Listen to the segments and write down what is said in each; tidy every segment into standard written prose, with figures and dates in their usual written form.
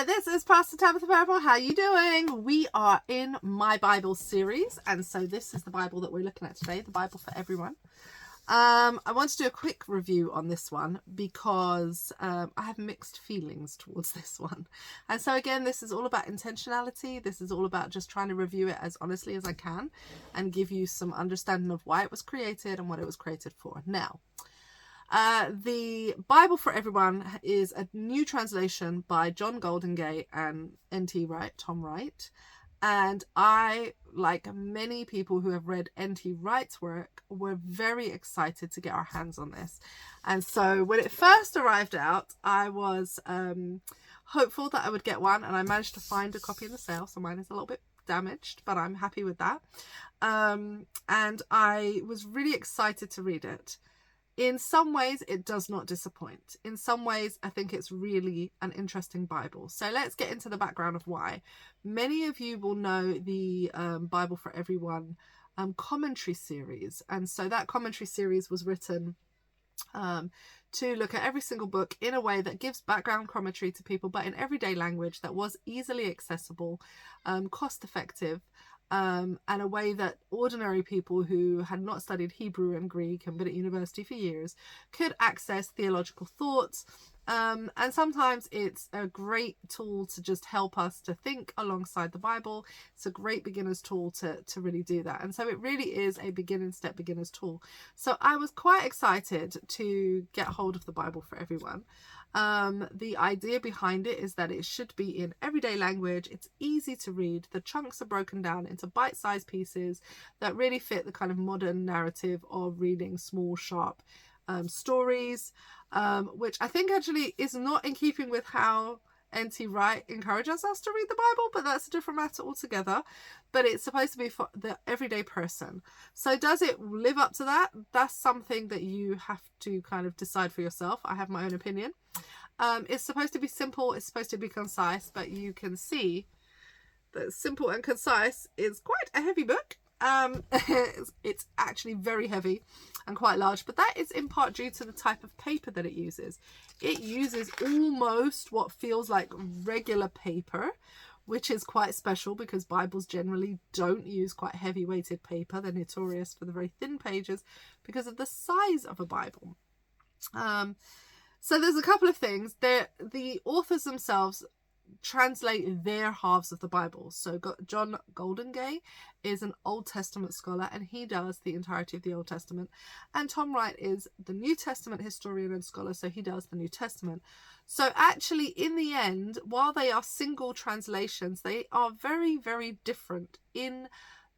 there, this is Pastor Tabitha Parable. How you doing? We are in my Bible series, and so this is the Bible that we're looking at today, the Bible for Everyone. I want to do a quick review on this one because I have mixed feelings towards this one. And so again, this is all about intentionality. This is all about just trying to review it as honestly as I can and give you some understanding of why it was created and what it was created for. Now, the Bible for Everyone is a new translation by John Goldingay and NT Wright, Tom Wright. And I, like many people who have read NT Wright's work, were very excited to get our hands on this. And so when it first arrived out, I was hopeful that I would get one, and I managed to find a copy in the sale. So mine is a little bit damaged, but I'm happy with that. And I was really excited to read it. In some ways, it does not disappoint. In some ways, I think it's really an interesting Bible. So let's get into the background of why. Many of you will know the Bible for Everyone commentary series. And so that commentary series was written to look at every single book in a way that gives background commentary to people, but in everyday language that was easily accessible, cost effective, and a way that ordinary people who had not studied Hebrew and Greek and been at university for years could access theological thoughts. And sometimes it's a great tool to just help us to think alongside the Bible. It's a great beginner's tool to really do that. And so it really is a beginner's tool. So I was quite excited to get hold of the Bible for Everyone. The idea behind it is that it should be in everyday language. It's easy to read. The chunks are broken down into bite-sized pieces that really fit the kind of modern narrative of reading small, sharp stories, which I think actually is not in keeping with how NT Wright encourages us to read the Bible, but that's a different matter altogether. But it's supposed to be for the everyday person. So does it live up to that? That's something that you have to kind of decide for yourself. I have my own opinion. It's supposed to be simple. It's supposed to be concise, but you can see that simple and concise is quite a heavy book. It's actually very heavy and quite large, but that is in part due to the type of paper that it uses. It uses almost what feels like regular paper, which is quite special because Bibles generally don't use quite heavy weighted paper. They're notorious for the very thin pages because of the size of a Bible. So there's a couple of things there. The authors themselves translate their halves of the Bible. So John Goldingay is an Old Testament scholar, and he does the entirety of the Old Testament. And Tom Wright is the New Testament historian and scholar, so he does the New Testament. So actually, in the end, while they are single translations, they are very, very different in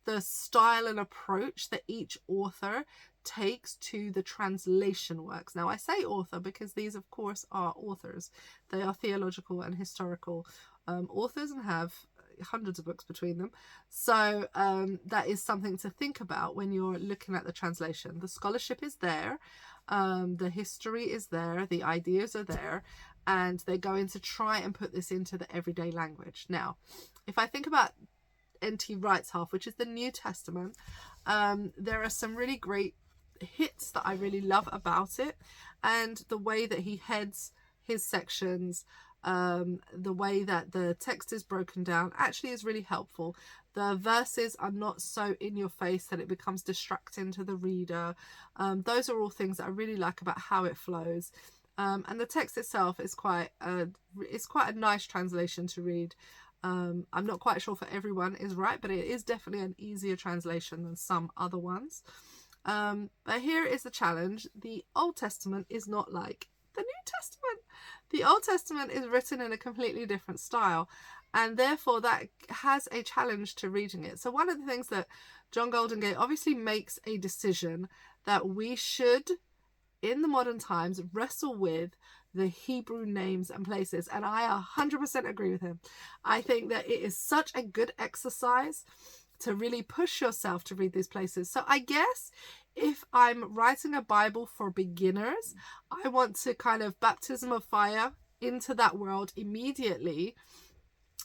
the style and approach that each author takes to the translation works. Now, I say author because these, of course, are authors. They are theological and historical authors and have hundreds of books between them. So that is something to think about when you're looking at the translation. The scholarship is there, the history is there, the ideas are there, and they're going to try and put this into the everyday language. Now, if I think about NT Wright's half, which is the New Testament, there are some really great hits that I really love about it, and the way that he heads his sections, the way that the text is broken down actually is really helpful. The verses are not so in your face that it becomes distracting to the reader. Those are all things that I really like about how it flows. And the text itself is quite a nice translation to read. I'm not quite sure for everyone is right, but it is definitely an easier translation than some other ones. But here is the challenge. The Old Testament is not like the New Testament. The Old Testament is written in a completely different style, and therefore that has a challenge to reading it. So one of the things that John Goldingay obviously makes a decision that we should, in the modern times, wrestle with the Hebrew names and places, and I 100% agree with him. I think that it is such a good exercise to really push yourself to read these places. So I guess if I'm writing a Bible for beginners, I want to kind of baptism of fire into that world immediately,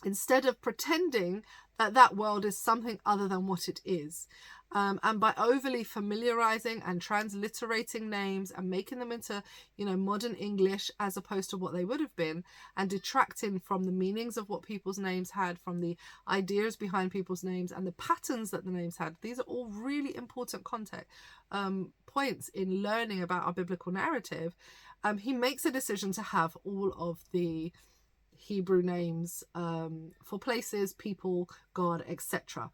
instead of pretending that that world is something other than what it is. And by overly familiarizing and transliterating names and making them into, modern English as opposed to what they would have been, and detracting from the meanings of what people's names had, from the ideas behind people's names and the patterns that the names had. These are all really important context points in learning about our biblical narrative. He makes a decision to have all of the Hebrew names for places, people, God, etc.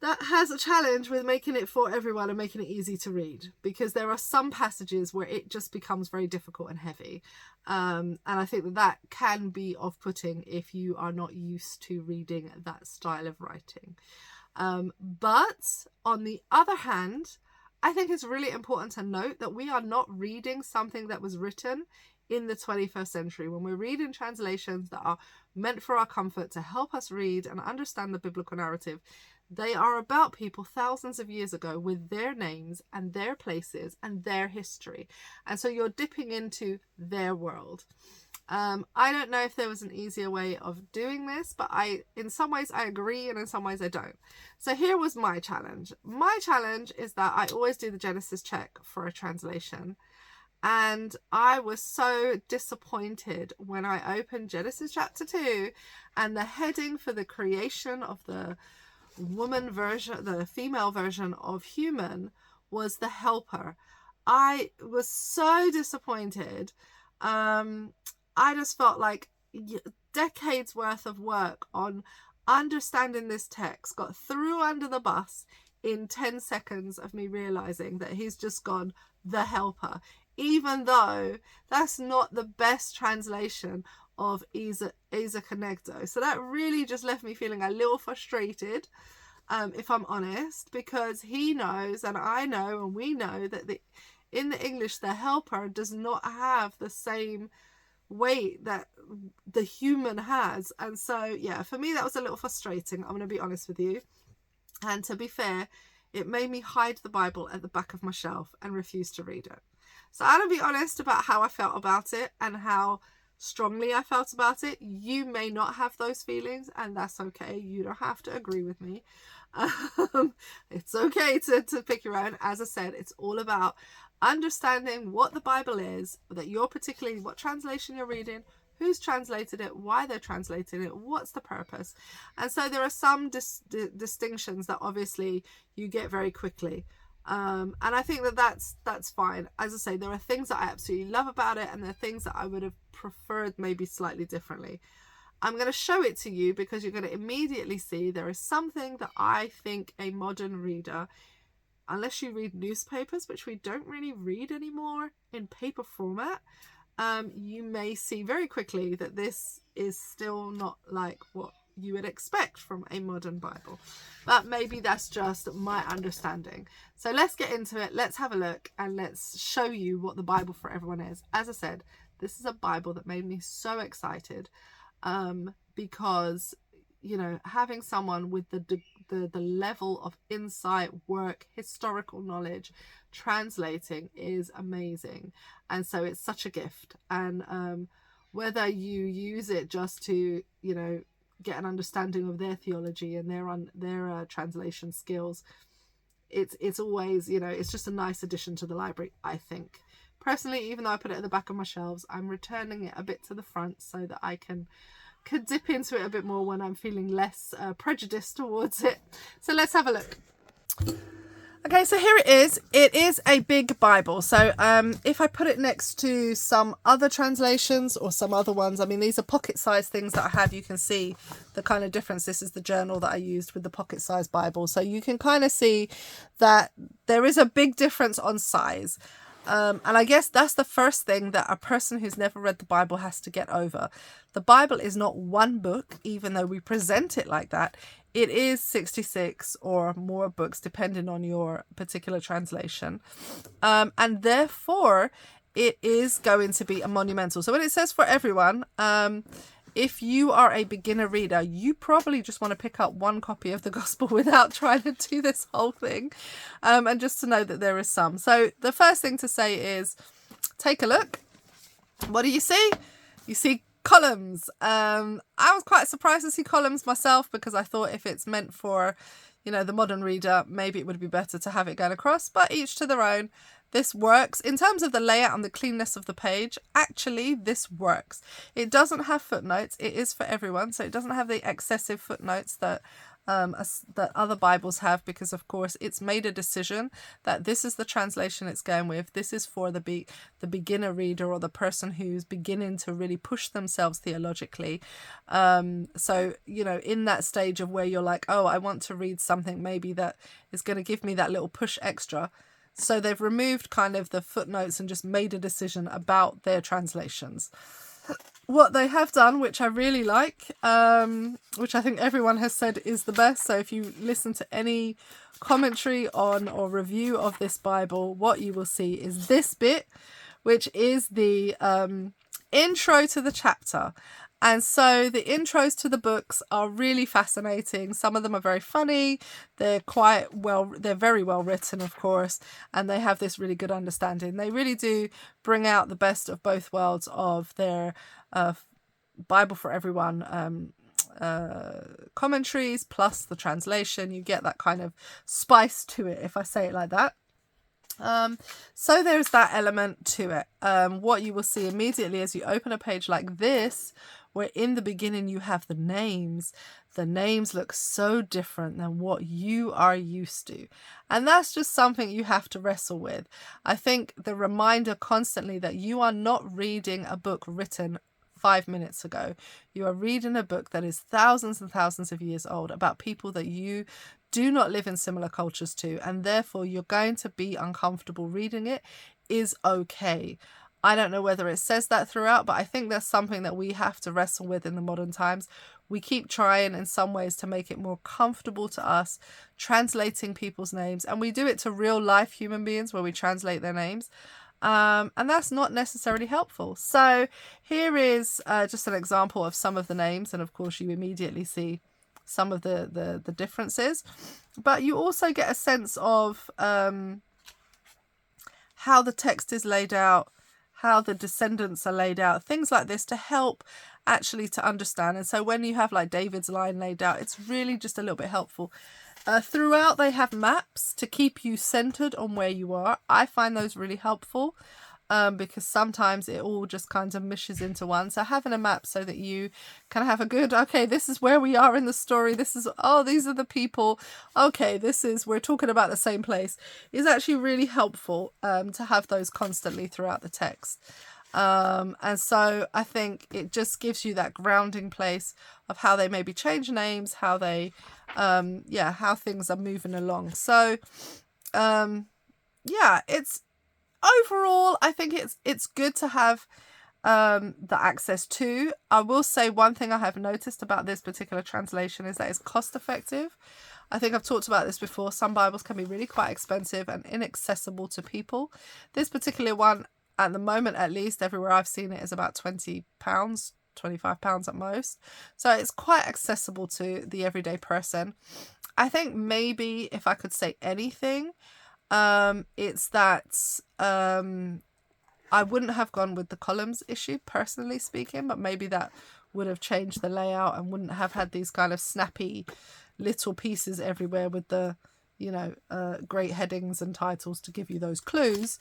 That has a challenge with making it for everyone and making it easy to read, because there are some passages where it just becomes very difficult and heavy. And I think that can be off-putting if you are not used to reading that style of writing. But on the other hand, I think it's really important to note that we are not reading something that was written in the 21st century. When we're reading translations that are meant for our comfort, to help us read and understand the biblical narrative, they are about people thousands of years ago with their names and their places and their history. And so you're dipping into their world. I don't know if there was an easier way of doing this, but in some ways I agree, and in some ways I don't. So here was my challenge. My challenge is that I always do the Genesis check for a translation. And I was so disappointed when I opened Genesis chapter 2 and the heading for the creation of the woman version, the female version of human, was the helper. I was so disappointed. I just felt like decades worth of work on understanding this text got thrown under the bus in 10 seconds of me realizing that he's just gone the helper, even though that's not the best translation of Ezekanegdo. So that really just left me feeling a little frustrated, if I'm honest, because he knows, and I know, and we know that in the English, the helper does not have the same weight that the human has. And so, yeah, for me, that was a little frustrating. I'm going to be honest with you. And to be fair, it made me hide the Bible at the back of my shelf and refuse to read it. So I'm going to be honest about how I felt about it and how strongly I felt about it. You may not have those feelings, and that's okay. You don't have to agree with me. It's okay to pick your own. As I said, it's all about understanding what the Bible is, that you're particularly, what translation you're reading, who's translated it, why they're translating it, what's the purpose. And so there are some distinctions that obviously you get very quickly. And I think that's fine. As I say, there are things that I absolutely love about it, and there are things that I would have preferred maybe slightly differently. I'm going to show it to you because you're going to immediately see there is something that I think a modern reader, unless you read newspapers, which we don't really read anymore in paper format, you may see very quickly that this is still not like what you would expect from a modern Bible. But maybe that's just my understanding. So let's get into it. Let's have a look and let's show you what the Bible for everyone is. As I said, this is a Bible that made me so excited because, you know, having someone with the level of insight, work, historical knowledge, translating is amazing. And so it's such a gift. And whether you use it just to, you know, get an understanding of their theology and their translation skills, it's always, you know, it's just a nice addition to the library, I think. Personally, even though I put it at the back of my shelves, I'm returning it a bit to the front so that I could dip into it a bit more when I'm feeling less prejudiced towards it. So let's have a look. Okay, so here it is. It is a big Bible. So if I put it next to some other translations or some other ones, I mean, these are pocket-sized things that I have. You can see the kind of difference. This is the journal that I used with the pocket-sized Bible. So you can kind of see that there is a big difference on size. And I guess that's the first thing that a person who's never read the Bible has to get over. The Bible is not one book, even though we present it like that. It is 66 or more books, depending on your particular translation. And therefore, it is going to be a monumental. So when it says for everyone, if you are a beginner reader, you probably just want to pick up one copy of the Gospel without trying to do this whole thing. And just to know that there is some. So the first thing to say is, take a look. What do you see? You see columns. I was quite surprised to see columns myself, because I thought if it's meant for, you know, the modern reader, maybe it would be better to have it going across, but each to their own. This works. In terms of the layout and the cleanness of the page, actually this works. It doesn't have footnotes. It is for everyone, so it doesn't have the excessive footnotes that that other Bibles have, because of course it's made a decision that this is the translation it's going with. This is for the beginner reader, or the person who's beginning to really push themselves theologically. So, you know, in that stage of where you're like, oh, I want to read something maybe that is going to give me that little push extra. So they've removed kind of the footnotes and just made a decision about their translations. What they have done, which I really like, which I think everyone has said is the best. So if you listen to any commentary on or review of this Bible, what you will see is this bit, which is the intro to the chapter. And so the intros to the books are really fascinating. Some of them are very funny. They're very well written, of course, and they have this really good understanding. They really do bring out the best of both worlds of their Bible for Everyone commentaries plus the translation. You get that kind of spice to it, if I say it like that. So there's that element to it. What you will see immediately as you open a page like this, where in the beginning you have the names look so different than what you are used to. And that's just something you have to wrestle with. I think the reminder constantly that you are not reading a book written 5 minutes ago. You are reading a book that is thousands and thousands of years old, about people that you do not live in similar cultures to, and therefore you're going to be uncomfortable reading it is okay. I don't know whether it says that throughout, but I think that's something that we have to wrestle with in the modern times. We keep trying in some ways to make it more comfortable to us, translating people's names, and we do it to real life human beings where we translate their names. And that's not necessarily helpful. So here is just an example of some of the names, and of course you immediately see some of the differences, but you also get a sense of how the text is laid out, how the descendants are laid out, things like this to help actually to understand. And so when you have like David's line laid out, it's really just a little bit helpful. Throughout they have maps to keep you centered on where you are. I find those really helpful because sometimes it all just kind of mishes into one. So having a map so that you can have a good, okay, this is where we are in the story. This is, oh, these are the people. Okay, we're talking about the same place, is actually really helpful to have those constantly throughout the text. And so I think it just gives you that grounding place of how they maybe change names, how they, how things are moving along. So, it's overall, I think it's good to have the access to. I will say one thing I have noticed about this particular translation is that it's cost effective. I think I've talked about this before. Some Bibles can be really quite expensive and inaccessible to people. This particular one, at the moment at least, everywhere I've seen it, is about £20, £25 at most. So it's quite accessible to the everyday person. I think maybe if I could say anything, it's that I wouldn't have gone with the columns issue, personally speaking, but maybe that would have changed the layout and wouldn't have had these kind of snappy little pieces everywhere with the, great headings and titles to give you those clues.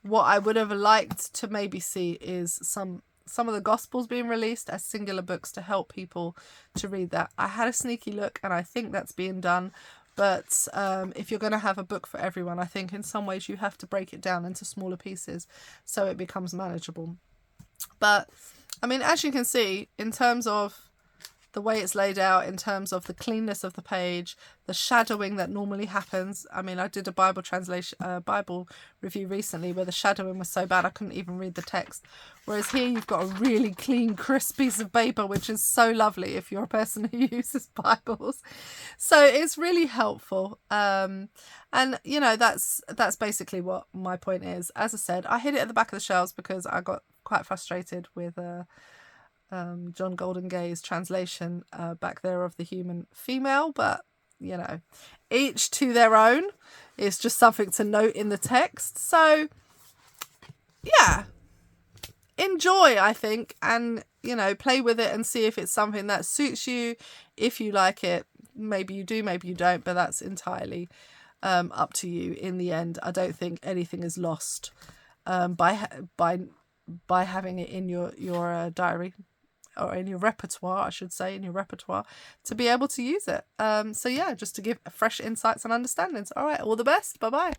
What I would have liked to maybe see is some of the Gospels being released as singular books to help people to read that. I had a sneaky look and I think that's being done. But if you're going to have a book for everyone, I think in some ways you have to break it down into smaller pieces so it becomes manageable. But, I mean, as you can see, in terms of the way it's laid out, in terms of the cleanness of the page, the shadowing that normally happens. I mean, I did a Bible review recently where the shadowing was so bad I couldn't even read the text. Whereas here you've got a really clean, crisp piece of paper, which is so lovely if you're a person who uses Bibles. So it's really helpful. And, that's basically what my point is. As I said, I hid it at the back of the shelves because I got quite frustrated with John Goldingay's translation back there of the human female, but each to their own. It's just something to note in the text. So enjoy, I think, and, you know, play with it and see if it's something that suits you. If you like it, maybe you do, maybe you don't, but that's entirely up to you in the end. I don't think anything is lost by having it in your diary, or in your repertoire, I should say, in your repertoire, to be able to use it. So yeah, just to give fresh insights and understandings. All right, all the best. Bye-bye.